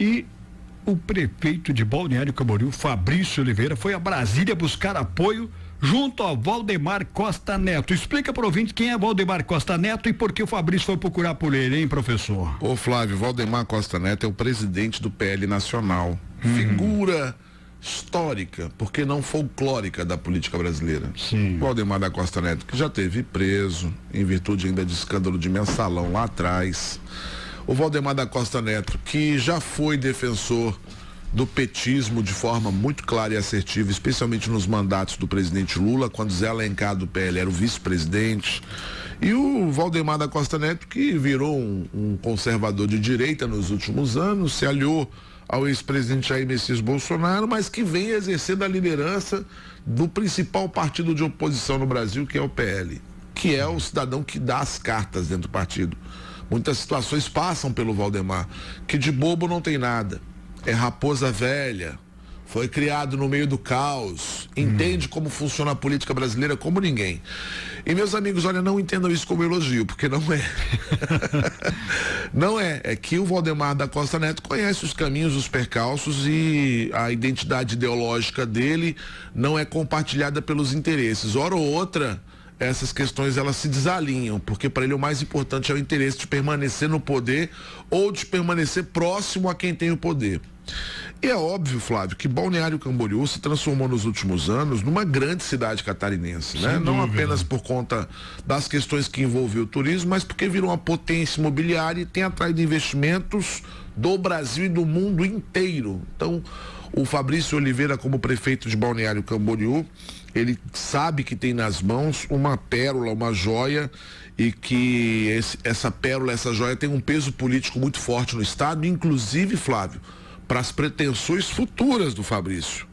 E o prefeito de Balneário Camboriú, Fabrício Oliveira, foi a Brasília buscar apoio junto ao Valdemar Costa Neto. Explica para o ouvinte quem é Valdemar Costa Neto e por que o Fabrício foi procurar por ele, hein, professor? Ô Flávio, Valdemar Costa Neto é o presidente do PL Nacional. Figura histórica, porque não folclórica da política brasileira. Sim. Valdemar da Costa Neto, que já teve preso, em virtude ainda de escândalo de mensalão lá atrás. O Valdemar da Costa Neto, que já foi defensor do petismo de forma muito clara e assertiva, especialmente nos mandatos do presidente Lula, quando Zé Alencar do PL era o vice-presidente. E o Valdemar da Costa Neto, que virou um conservador de direita nos últimos anos, se aliou ao ex-presidente Jair Messias Bolsonaro, mas que vem exercendo a liderança do principal partido de oposição no Brasil, que é o PL, que é o cidadão que dá as cartas dentro do partido. Muitas situações passam pelo Valdemar, que de bobo não tem nada. É raposa velha, foi criado no meio do caos, entende como funciona a política brasileira como ninguém. E meus amigos, olha, não entendam isso como elogio, porque não é. Não é. É que o Valdemar da Costa Neto conhece os caminhos, os percalços, e a identidade ideológica dele não é compartilhada pelos interesses. Hora ou outra, essas questões elas se desalinham, porque para ele o mais importante é o interesse de permanecer no poder ou de permanecer próximo a quem tem o poder. E é óbvio, Flávio, que Balneário Camboriú se transformou nos últimos anos numa grande cidade catarinense, né? Não apenas por conta das questões que envolvem o turismo, mas porque virou uma potência imobiliária e tem atraído investimentos do Brasil e do mundo inteiro. Então, o Fabrício Oliveira, como prefeito de Balneário Camboriú, ele sabe que tem nas mãos uma pérola, uma joia, e que essa pérola, essa joia tem um peso político muito forte no estado, inclusive, Flávio, para as pretensões futuras do Fabrício.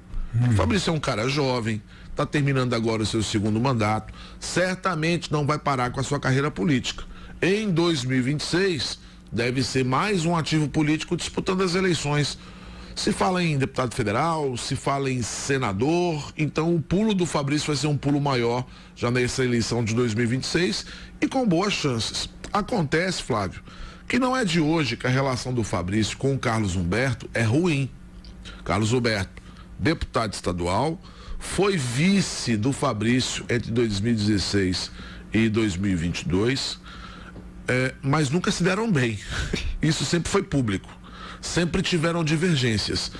O Fabrício é um cara jovem, está terminando agora o seu segundo mandato, certamente não vai parar com a sua carreira política. Em 2026, deve ser mais um ativo político disputando as eleições. Se fala em deputado federal, se fala em senador, então o pulo do Fabrício vai ser um pulo maior já nessa eleição de 2026 e com boas chances. Acontece, Flávio, que não é de hoje que a relação do Fabrício com o Carlos Humberto é ruim. Carlos Humberto, deputado estadual, foi vice do Fabrício entre 2016 e 2022, mas nunca se deram bem. Isso sempre foi público. Sempre tiveram divergências.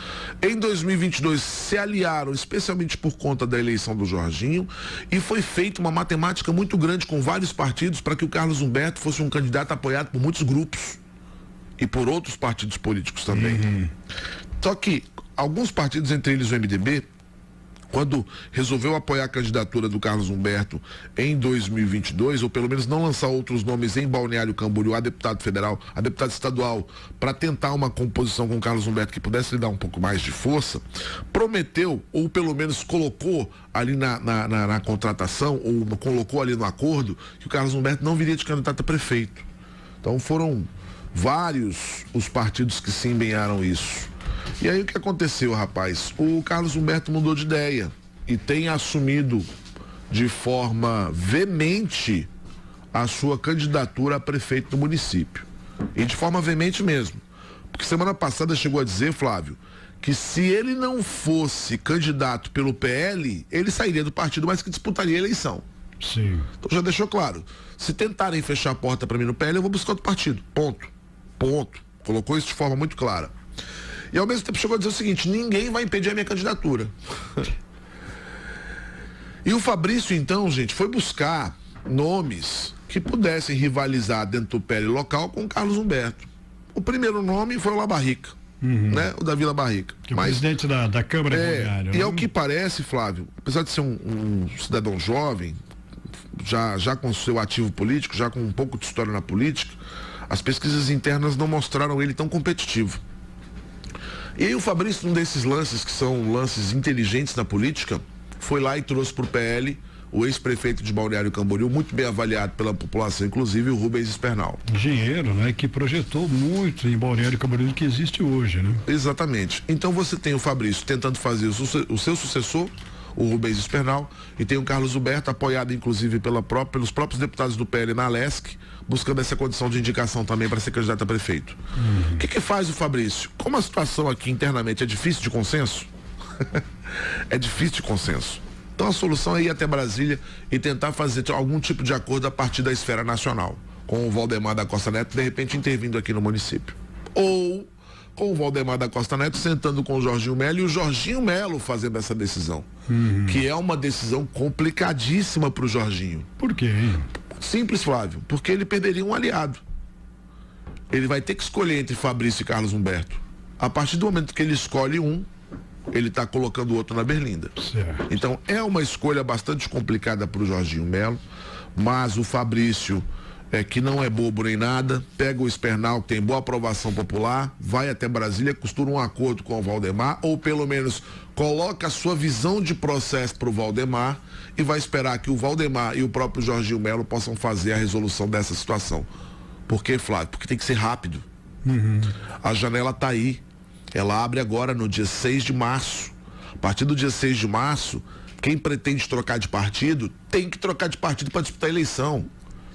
Em 2022 se aliaram, especialmente por conta da eleição do Jorginho, e foi feita uma matemática muito grande com vários partidos para que o Carlos Humberto fosse um candidato apoiado por muitos grupos e por outros partidos políticos também. Só que alguns partidos, entre eles o MDB, quando resolveu apoiar a candidatura do Carlos Humberto em 2022, ou pelo menos não lançar outros nomes em Balneário Camboriú, a deputado federal, a deputado estadual, para tentar uma composição com o Carlos Humberto que pudesse lhe dar um pouco mais de força, prometeu, ou pelo menos colocou ali na contratação, ou colocou ali no acordo, que o Carlos Humberto não viria de candidato a prefeito. Então foram vários os partidos que se empenharam isso. E aí o que aconteceu, rapaz? O Carlos Humberto mudou de ideia e tem assumido de forma veemente a sua candidatura a prefeito do município. E de forma veemente mesmo. Porque semana passada chegou a dizer, Flávio, que se ele não fosse candidato pelo PL, ele sairia do partido, mas que disputaria a eleição. Sim. Então já deixou claro. Se tentarem fechar a porta para mim no PL, eu vou buscar outro partido. Ponto. Colocou isso de forma muito clara. E ao mesmo tempo chegou a dizer o seguinte: ninguém vai impedir a minha candidatura. E o Fabrício, então, gente, foi buscar nomes que pudessem rivalizar dentro do PL local com o Carlos Humberto. O primeiro nome foi o Labarrica, né? O da Vila Barrica. Que mas, o presidente da Câmara de Balneário. E ao que parece, Flávio, apesar de ser um cidadão jovem, já com seu ativo político, já com um pouco de história na política, as pesquisas internas não mostraram ele tão competitivo. E aí o Fabrício, num desses lances que são lances inteligentes na política, foi lá e trouxe para o PL o ex-prefeito de Balneário Camboriú, muito bem avaliado pela população, inclusive o Rubens Espernal. Engenheiro, né? Que projetou muito em Balneário Camboriú que existe hoje, né? Exatamente. Então você tem o Fabrício tentando fazer o seu sucessor, o Rubens Spernal, e tem o Carlos Humberto, apoiado inclusive pelos próprios deputados do PL na Alesc, buscando essa condição de indicação também para ser candidato a prefeito. O que faz o Fabrício? Como a situação aqui internamente é difícil de consenso, é difícil de consenso. Então a solução é ir até Brasília e tentar fazer algum tipo de acordo a partir da esfera nacional, com o Valdemar da Costa Neto, de repente intervindo aqui no município. Ou com o Valdemar da Costa Neto sentando com o Jorginho Melo e o Jorginho Melo fazendo essa decisão. Que é uma decisão complicadíssima para o Jorginho. Por quê, hein? Simples, Flávio, porque ele perderia um aliado. Ele vai ter que escolher entre Fabrício e Carlos Humberto. A partir do momento que ele escolhe um, ele está colocando o outro na berlinda. Certo. Então é uma escolha bastante complicada para o Jorginho Melo, mas o Fabrício, que não é bobo nem nada, pega o Spernal, que tem boa aprovação popular, vai até Brasília, costura um acordo com o Valdemar, ou pelo menos coloca a sua visão de processo para o Valdemar e vai esperar que o Valdemar e o próprio Jorginho Melo possam fazer a resolução dessa situação. Por quê, Flávio? Porque tem que ser rápido. A janela está aí. Ela abre agora no dia 6 de março. A partir do dia 6 de março, quem pretende trocar de partido tem que trocar de partido para disputar a eleição.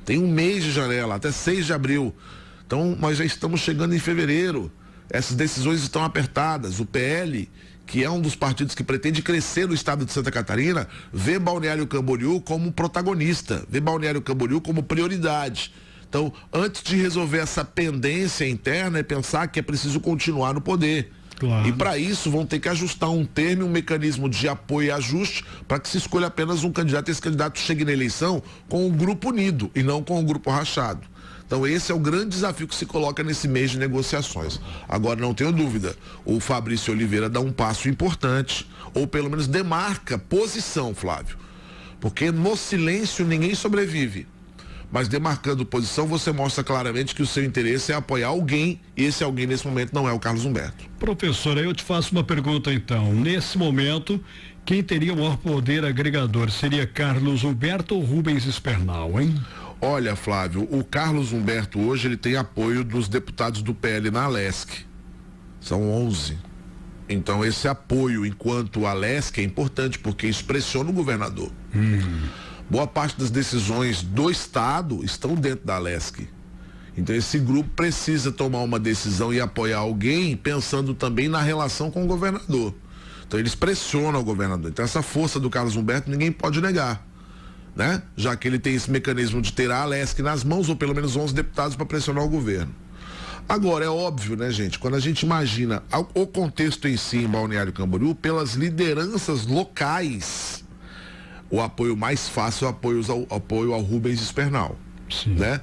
Tem um mês de janela, até 6 de abril. Então, nós já estamos chegando em fevereiro. Essas decisões estão apertadas. O PL, que é um dos partidos que pretende crescer no estado de Santa Catarina, vê Balneário Camboriú como protagonista, vê Balneário Camboriú como prioridade. Então, antes de resolver essa pendência interna, é pensar que é preciso continuar no poder. Claro. E para isso vão ter que ajustar um termo, um mecanismo de apoio e ajuste para que se escolha apenas um candidato e esse candidato chegue na eleição com o grupo unido e não com o grupo rachado. Então esse é o grande desafio que se coloca nesse mês de negociações. Agora, não tenho dúvida, o Fabrício Oliveira dá um passo importante, ou pelo menos demarca posição, Flávio. Porque no silêncio ninguém sobrevive. Mas demarcando posição, você mostra claramente que o seu interesse é apoiar alguém, e esse alguém nesse momento não é o Carlos Humberto. Professor, aí eu te faço uma pergunta então. Nesse momento, quem teria o maior poder agregador? Seria Carlos Humberto ou Rubens Spernal, hein? Olha, Flávio, o Carlos Humberto hoje ele tem apoio dos deputados do PL na Alesc. São 11. Então esse apoio enquanto Alesc é importante porque isso pressiona o governador. Boa parte das decisões do Estado estão dentro da Alesc. Então esse grupo precisa tomar uma decisão e apoiar alguém pensando também na relação com o governador. Então eles pressionam o governador. Então essa força do Carlos Humberto ninguém pode negar, né? Já que ele tem esse mecanismo de ter a Alesc nas mãos, ou pelo menos 11 deputados para pressionar o governo. Agora, é óbvio, né, gente? Quando a gente imagina o contexto em si em Balneário Camboriú, pelas lideranças locais, o apoio mais fácil é o apoio ao Rubens Spernal, né?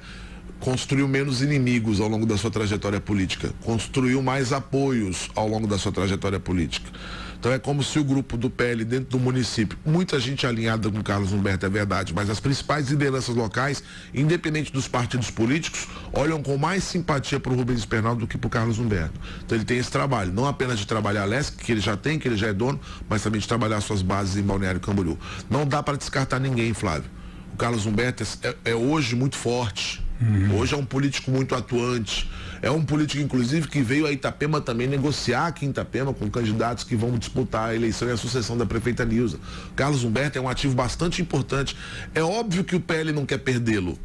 Construiu menos inimigos ao longo da sua trajetória política, construiu mais apoios ao longo da sua trajetória política. Então é como se o grupo do PL dentro do município, muita gente alinhada com o Carlos Humberto, é verdade, mas as principais lideranças locais, independente dos partidos políticos, olham com mais simpatia para o Rubens Spernal do que para o Carlos Humberto. Então ele tem esse trabalho, não apenas de trabalhar a Alesc, que ele já tem, que ele já é dono, mas também de trabalhar suas bases em Balneário Camboriú. Não dá para descartar ninguém, Flávio. O Carlos Humberto é hoje muito forte. Hoje é um político muito atuante. É um político, inclusive, que veio a Itapema também negociar aqui em Itapema com candidatos que vão disputar a eleição e a sucessão da prefeita Nilza. Carlos Humberto é um ativo bastante importante. É óbvio que o PL não quer perdê-lo.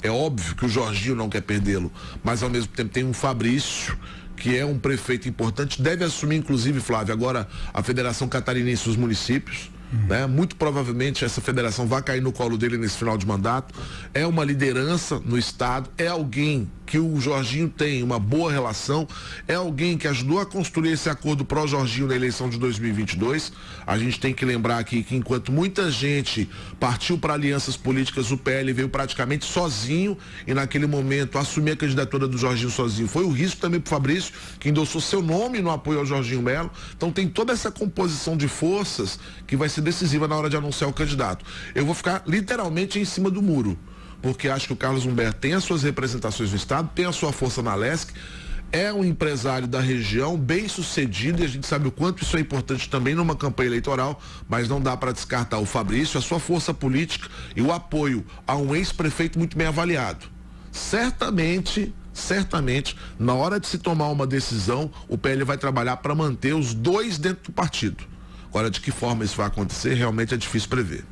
É óbvio que o Jorginho não quer perdê-lo. Mas, ao mesmo tempo, tem um Fabrício, que é um prefeito importante. Deve assumir, inclusive, Flávio, agora a Federação Catarinense dos Municípios. Né? Muito provavelmente essa federação vai cair no colo dele nesse final de mandato. É uma liderança no estado, é alguém que o Jorginho tem uma boa relação, é alguém que ajudou a construir esse acordo pró-Jorginho na eleição de 2022. A gente tem que lembrar aqui que enquanto muita gente partiu para alianças políticas, o PL veio praticamente sozinho e naquele momento assumir a candidatura do Jorginho sozinho. Foi o risco também para o Fabrício, que endossou seu nome no apoio ao Jorginho Melo. Então tem toda essa composição de forças que vai ser decisiva na hora de anunciar o candidato. Eu vou ficar literalmente em cima do muro, porque acho que o Carlos Humberto tem as suas representações no estado, tem a sua força na Alesc, é um empresário da região, bem sucedido, e a gente sabe o quanto isso é importante também numa campanha eleitoral, mas não dá para descartar o Fabrício, a sua força política e o apoio a um ex-prefeito muito bem avaliado. Certamente, na hora de se tomar uma decisão, o PL vai trabalhar para manter os dois dentro do partido. Agora, de que forma isso vai acontecer, realmente é difícil prever.